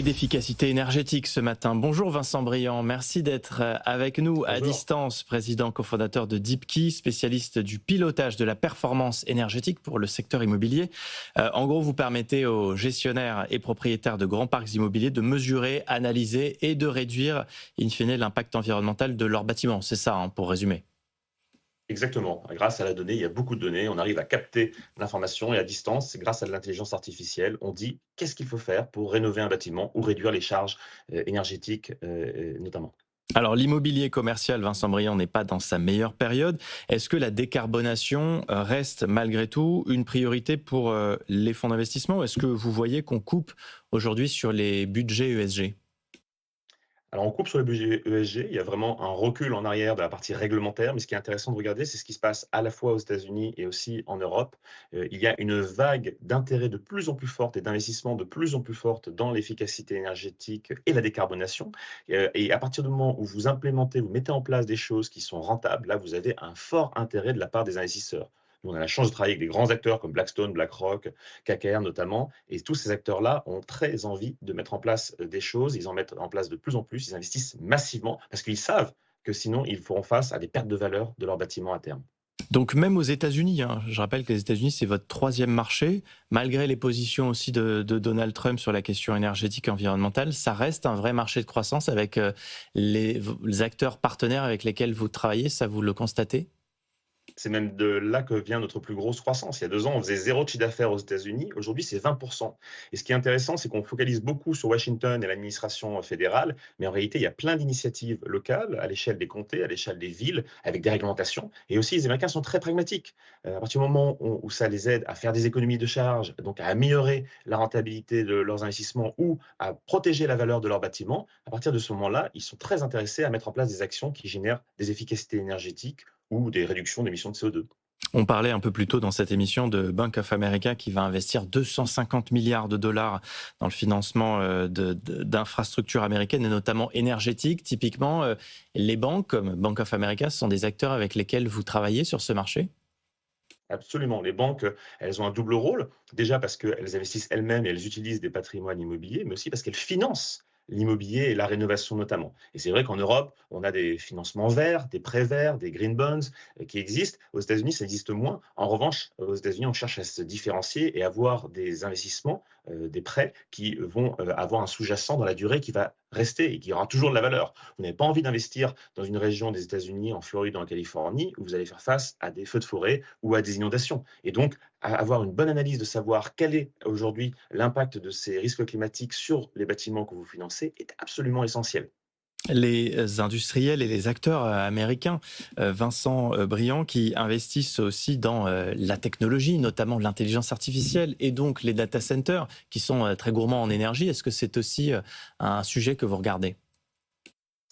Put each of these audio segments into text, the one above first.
D'efficacité énergétique ce matin. Bonjour Vincent Briand, merci d'être avec nous à Bonjour. distance, président cofondateur de Deepkey, spécialiste du pilotage de la performance énergétique pour le secteur immobilier. En gros, vous permettez aux gestionnaires et propriétaires de grands parcs immobiliers de mesurer, analyser et de réduire, in fine, l'impact environnemental de leurs bâtiments. C'est ça, pour résumer. Exactement. Grâce à la donnée, il y a beaucoup de données. On arrive à capter l'information et à distance, grâce à l'intelligence artificielle, on dit qu'est-ce qu'il faut faire pour rénover un bâtiment ou réduire les charges énergétiques notamment. Alors l'immobilier commercial, Vincent Briand, n'est pas dans sa meilleure période. Est-ce que la décarbonation reste malgré tout une priorité pour les fonds d'investissement? Est-ce que vous voyez qu'on coupe aujourd'hui sur les budgets ESG? Alors on coupe sur le budget ESG, il y a vraiment un recul en arrière de la partie réglementaire, mais ce qui est intéressant de regarder, c'est ce qui se passe à la fois aux États-Unis et aussi en Europe. Il y a une vague d'intérêt de plus en plus forte et d'investissement de plus en plus forte dans l'efficacité énergétique et la décarbonation. Et à partir du moment où vous implémentez, vous mettez en place des choses qui sont rentables, là vous avez un fort intérêt de la part des investisseurs. Nous, on a la chance de travailler avec des grands acteurs comme Blackstone, BlackRock, KKR notamment, et tous ces acteurs-là ont très envie de mettre en place des choses. Ils en mettent en place de plus en plus. Ils investissent massivement parce qu'ils savent que sinon, ils feront face à des pertes de valeur de leurs bâtiments à terme. Donc même aux États-Unis, je rappelle que les États-Unis, c'est votre troisième marché, malgré les positions aussi de Donald Trump sur la question énergétique et environnementale, ça reste un vrai marché de croissance avec les acteurs partenaires avec lesquels vous travaillez, ça vous le constatez? C'est même de là que vient notre plus grosse croissance. Il y a 2 ans, on faisait 0 de chiffre d'affaires aux États-Unis. Aujourd'hui, c'est 20. Et ce qui est intéressant, c'est qu'on focalise beaucoup sur Washington et l'administration fédérale, mais en réalité, il y a plein d'initiatives locales à l'échelle des comtés, à l'échelle des villes, avec des réglementations. Et aussi, les Américains sont très pragmatiques. À partir du moment où ça les aide à faire des économies de charges, donc à améliorer la rentabilité de leurs investissements ou à protéger la valeur de leurs bâtiments, à partir de ce moment-là, ils sont très intéressés à mettre en place des actions qui génèrent des efficacités énergétiques ou des réductions d'émissions de CO2. On parlait un peu plus tôt dans cette émission de Bank of America qui va investir 250 milliards de dollars dans le financement d'infrastructures américaines et notamment énergétiques. Typiquement, les banques comme Bank of America, ce sont des acteurs avec lesquels vous travaillez sur ce marché? Absolument. Les banques, elles ont un double rôle. Déjà parce qu'elles investissent elles-mêmes et elles utilisent des patrimoines immobiliers, mais aussi parce qu'elles financent l'immobilier et la rénovation notamment. Et c'est vrai qu'en Europe, on a des financements verts, des prêts verts, des green bonds qui existent. Aux États-Unis, ça existe moins. En revanche, aux États-Unis, on cherche à se différencier et avoir des investissements, des prêts qui vont avoir un sous-jacent dans la durée qui va rester et qui aura toujours de la valeur. Vous n'avez pas envie d'investir dans une région des États-Unis, en Floride, en Californie, où vous allez faire face à des feux de forêt ou à des inondations. Et donc, avoir une bonne analyse de savoir quel est aujourd'hui l'impact de ces risques climatiques sur les bâtiments que vous financez est absolument essentiel. Les industriels et les acteurs américains, Vincent Briand, qui investissent aussi dans la technologie, notamment l'intelligence artificielle et donc les data centers, qui sont très gourmands en énergie. Est-ce que c'est aussi un sujet que vous regardez?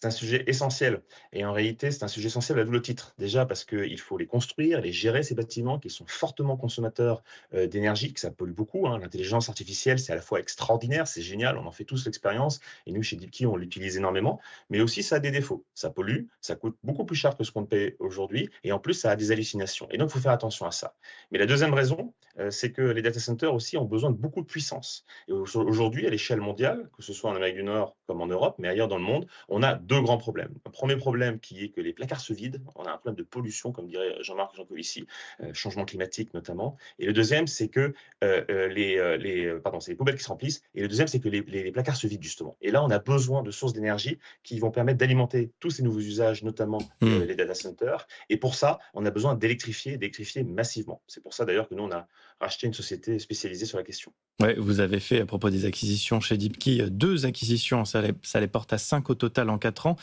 C'est un sujet essentiel et en réalité, c'est un sujet essentiel à double titre. Déjà parce qu'il faut les construire, les gérer ces bâtiments qui sont fortement consommateurs, d'énergie, que ça pollue beaucoup, hein. L'intelligence artificielle, c'est à la fois extraordinaire, c'est génial, on en fait tous l'expérience et nous chez Deepkey, on l'utilise énormément, mais aussi ça a des défauts. Ça pollue, ça coûte beaucoup plus cher que ce qu'on paie aujourd'hui et en plus ça a des hallucinations et donc il faut faire attention à ça. Mais la deuxième raison, c'est que les data centers aussi ont besoin de beaucoup de puissance et aujourd'hui à l'échelle mondiale, que ce soit en Amérique du Nord comme en Europe, mais ailleurs dans le monde, on a deux grands problèmes. Un premier problème qui est que les placards se vident. On a un problème de pollution, comme dirait Jean-Marc Jancovici, changement climatique notamment. Et le deuxième, c'est que c'est les poubelles qui se remplissent. Et le deuxième, c'est que les placards se vident justement. Et là, on a besoin de sources d'énergie qui vont permettre d'alimenter tous ces nouveaux usages, notamment les data centers. Et pour ça, on a besoin d'électrifier massivement. C'est pour ça d'ailleurs que nous, on a racheté une société spécialisée sur la question. Ouais, vous avez fait, à propos des acquisitions chez Deepkey, 2 acquisitions, ça les porte à 5 au total en 4 ans.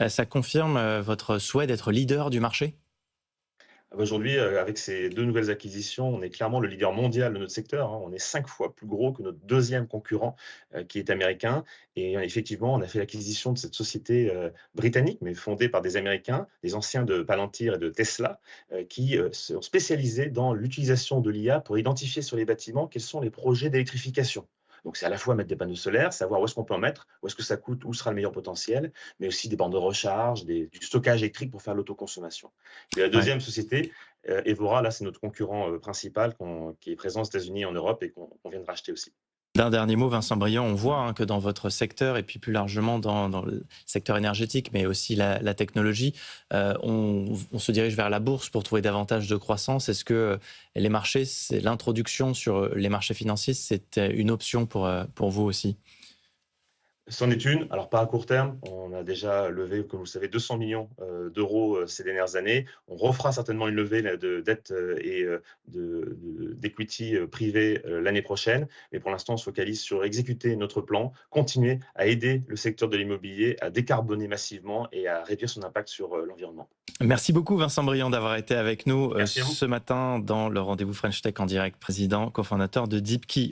Ça confirme, votre souhait d'être leader du marché? Ah bah, aujourd'hui, avec ces 2 nouvelles acquisitions, on est clairement le leader mondial de notre secteur, hein. On est 5 fois plus gros que notre deuxième concurrent, qui est américain et effectivement, on a fait l'acquisition de cette société, britannique, mais fondée par des Américains, des anciens de Palantir et de Tesla, qui, sont spécialisés dans l'utilisation de l'IA pour identifier sur les bâtiments quels sont les projets d'électrification. Donc c'est à la fois mettre des panneaux solaires, savoir où est-ce qu'on peut en mettre, où est-ce que ça coûte, où sera le meilleur potentiel, mais aussi des bornes de recharge, du stockage électrique pour faire l'autoconsommation. Et la Ouais. deuxième société, Evora, là, c'est notre concurrent, principal qui est présent aux États-Unis et en Europe et qu'on vient de racheter aussi. D'un dernier mot, Vincent Briand, on voit que dans votre secteur et puis plus largement dans le secteur énergétique, mais aussi la technologie, on se dirige vers la bourse pour trouver davantage de croissance. Est-ce que les marchés, c'est l'introduction sur les marchés financiers, c'est une option pour vous aussi? C'en est une, alors pas à court terme. On a déjà levé, comme vous le savez, 200 millions d'euros ces dernières années. On refera certainement une levée là, de dette et d'equity privé l'année prochaine. Mais pour l'instant, on se focalise sur exécuter notre plan, continuer à aider le secteur de l'immobilier à décarboner massivement et à réduire son impact sur l'environnement. Merci beaucoup Vincent Briand d'avoir été avec nous Merci à vous. ce matin dans le rendez-vous French Tech en direct, président, cofondateur de Deepkey.